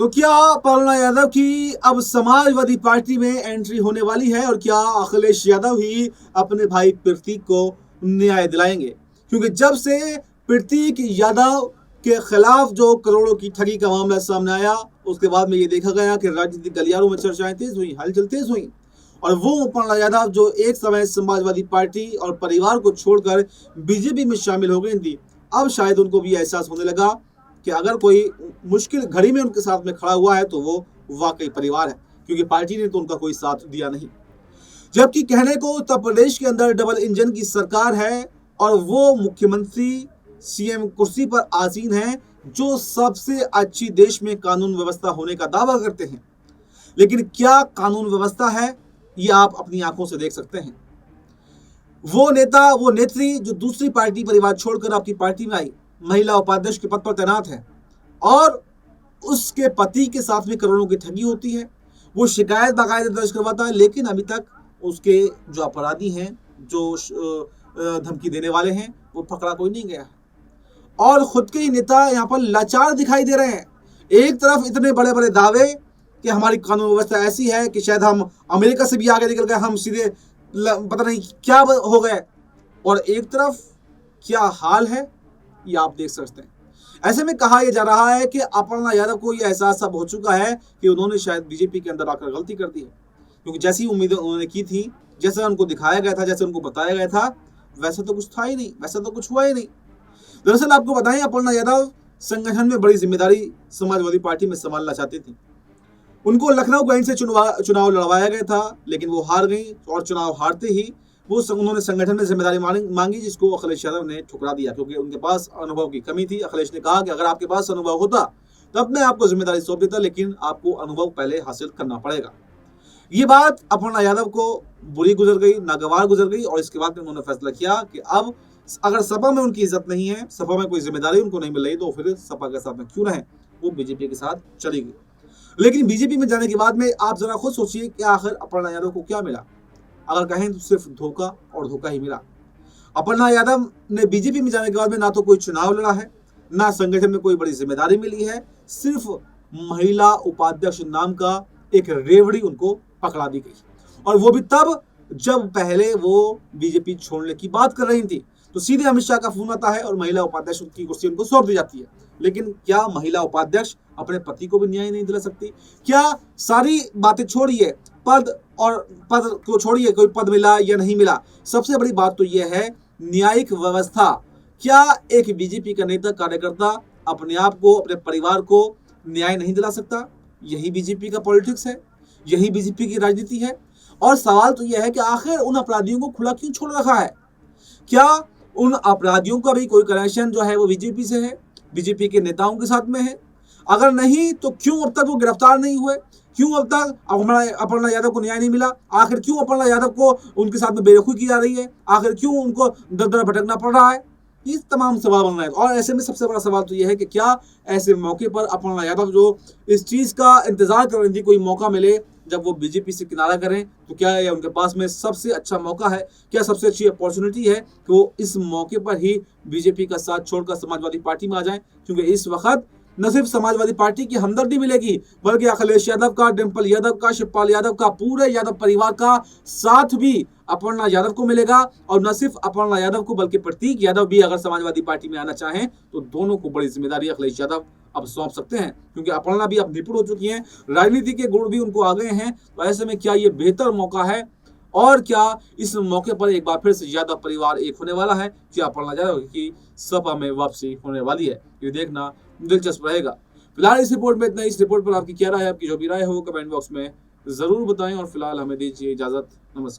तो क्या अपर्णा यादव की अब समाजवादी पार्टी में एंट्री होने वाली है और क्या अखिलेश यादव ही अपने भाई प्रतीक को न्याय दिलाएंगे? क्योंकि जब से प्रतीक यादव के खिलाफ जो करोड़ों की ठगी का मामला सामने आया, उसके बाद में ये देखा गया कि राजनीतिक गलियारों में चर्चाएं तेज हुई, हलचल तेज हुई और वो अपर्णा यादव जो एक समय समाजवादी पार्टी और परिवार को छोड़कर बीजेपी में शामिल हो गई थी, अब शायद उनको भी एहसास होने लगा कि अगर कोई मुश्किल घड़ी में उनके साथ में खड़ा हुआ है तो वो वाकई परिवार है, क्योंकि पार्टी ने तो उनका कोई साथ दिया नहीं। जबकि कहने को उत्तर प्रदेश के अंदर डबल इंजन की सरकार है और वो मुख्यमंत्री सीएम कुर्सी पर आसीन है जो सबसे अच्छी देश में कानून व्यवस्था होने का दावा करते हैं, लेकिन क्या कानून व्यवस्था है ये आप अपनी आंखों से देख सकते हैं। वो नेता, वो नेत्री जो दूसरी पार्टी परिवार छोड़कर आपकी पार्टी में आई, महिला उपाध्यक्ष के पद पर तैनात है और उसके पति के साथ में करोड़ों की ठगी होती है, वो शिकायत बाकायदा दर्ज करवाता है, लेकिन अभी तक उसके जो अपराधी हैं, जो धमकी देने वाले हैं, वो पकड़ा कोई नहीं गया है और खुद के ही नेता यहाँ पर लाचार दिखाई दे रहे हैं। एक तरफ इतने बड़े बड़े दावे कि हमारी कानून व्यवस्था ऐसी है कि शायद हम अमेरिका से भी आगे निकल गए, हम सीधे पता नहीं क्या हो गए, और एक तरफ क्या हाल है ये आप देख सकते हैं। ऐसे में कहा यह जा रहा है कि अपर्णा यादव को यह एहसास अब हो चुका है कि उन्होंने शायद बीजेपी के अंदर आकर गलती कर दी है, क्योंकि जैसी उम्मीदें उन्होंने की थी, जैसा उनको दिखाया गया था, जैसे उनको बताया गया था, वैसा तो कुछ था ही नहीं, वैसा तो कुछ हुआ ही नहीं। दरअसल आपको बताएं, अपर्णा यादव संगठन में बड़ी जिम्मेदारी समाजवादी पार्टी में संभालना चाहती थी। उनको लखनऊ गैंग से चुनाव लड़वाया गया था, लेकिन वो हार गई और चुनाव हारते ही उन्होंने संगठन में जिम्मेदारी मांगी, जिसको अखिलेश यादव ने ठुकरा दिया, क्योंकि उनके पास अनुभव की कमी थी। अखिलेश ने कहा कि अगर आपके पास अनुभव होता तब मैं आपको जिम्मेदारी सौंप देता, लेकिन आपको अनुभव पहले हासिल करना पड़ेगा। ये बात अपर्णा यादव को बुरी गुजर गई, नागवार गुजर गई और इसके बाद उन्होंने फैसला किया कि अब अगर सपा में उनकी इज्जत नहीं है, सपा में कोई जिम्मेदारी उनको नहीं मिल रही, तो फिर सपा के साथ में क्यों रहें, वो बीजेपी के साथ चली गई। लेकिन बीजेपी में जाने के बाद में आप जरा खुद सोचिए कि आखिर अपर्णा यादव को क्या मिला। अगर कहें तो सिर्फ धोखा और धोखा ही मिला। अपर्णा यादव ने बीजेपी में जाने के बाद में ना तो कोई चुनाव लड़ा है, ना संगठन में कोई बड़ी जिम्मेदारी मिली है, सिर्फ महिला उपाध्यक्ष नाम का एक रेवड़ी उनको पकड़ा दी गई, और वो भी तब जब पहले वो बीजेपी छोड़ने की बात कर रही थी। तो सीधे अमित शाह का फोन आता है और महिला उपाध्यक्ष की कुर्सी उनको सौंप दी जाती है। लेकिन क्या महिला उपाध्यक्ष अपने पति को भी न्याय नहीं दिला सकती? क्या सारी बातें छोड़िए, पद को छोड़िए, कोई पद मिला या नहीं मिला, सबसे बड़ी बात तो यह है न्यायिक व्यवस्था। क्या एक बीजेपी का नेता, कार्यकर्ता अपने आप को, अपने परिवार को न्याय नहीं दिला सकता? यही बीजेपी का पॉलिटिक्स है, यही बीजेपी की राजनीति है। और सवाल तो यह है कि आखिर उन अपराधियों को खुला क्यों छोड़ रखा है? क्या उन अपराधियों का भी कोई कनेक्शन जो है वो बीजेपी से है, बीजेपी के नेताओं के साथ में है? अगर नहीं तो क्यों अब तक वो गिरफ्तार नहीं हुए? क्यों अब तक अपर्णा यादव को न्याय नहीं मिला? आखिर क्यों अपर्णा यादव को उनके साथ में बेरखुई की जा रही है? आखिर क्यों उनको दर दर भटकना पड़ रहा है? ये तमाम सवाल बन रहे हैं। और ऐसे में सबसे बड़ा सवाल तो यह है कि क्या ऐसे मौके पर अपर्णा यादव जो इस चीज़ का इंतजार कर रही थी, कोई मौका मिले जब वो बीजेपी से किनारा करें, तो क्या ये उनके पास में सबसे अच्छा मौका है? क्या सबसे अच्छी अपॉर्चुनिटी है कि वो इस मौके पर ही बीजेपी का साथ छोड़कर समाजवादी पार्टी में आ जाएं? क्योंकि इस वक्त न सिर्फ समाजवादी पार्टी की हमदर्दी मिलेगी, बल्कि अखिलेश यादव का, डिम्पल यादव का, शिवपाल यादव का, पूरे यादव परिवार का साथ भी अपर्णा यादव को मिलेगा। और न सिर्फ अपर्णा यादव को, बल्कि प्रतीक यादव भी अगर समाजवादी पार्टी में आना चाहें तो दोनों को बड़ी जिम्मेदारी अखिलेश यादव अब सौंप सकते हैं, क्योंकि अपर्णा भी अब निपुण हो चुकी हैं, राजनीति के गुण भी उनको आ गए हैं। तो ऐसे में क्या ये बेहतर मौका है, और क्या इस मौके पर एक बार फिर से यादव परिवार एक होने वाला है? क्या अपर्णा यादव की सपा में वापसी होने वाली है? ये देखना दिलचस्प रहेगा। फिलहाल इस रिपोर्ट में इतना। इस रिपोर्ट पर आपकी क्या राय है? आपकी जो भी राय है वो कमेंट बॉक्स में जरूर बताएं और फिलहाल हमें दीजिए इजाजत। नमस्कार।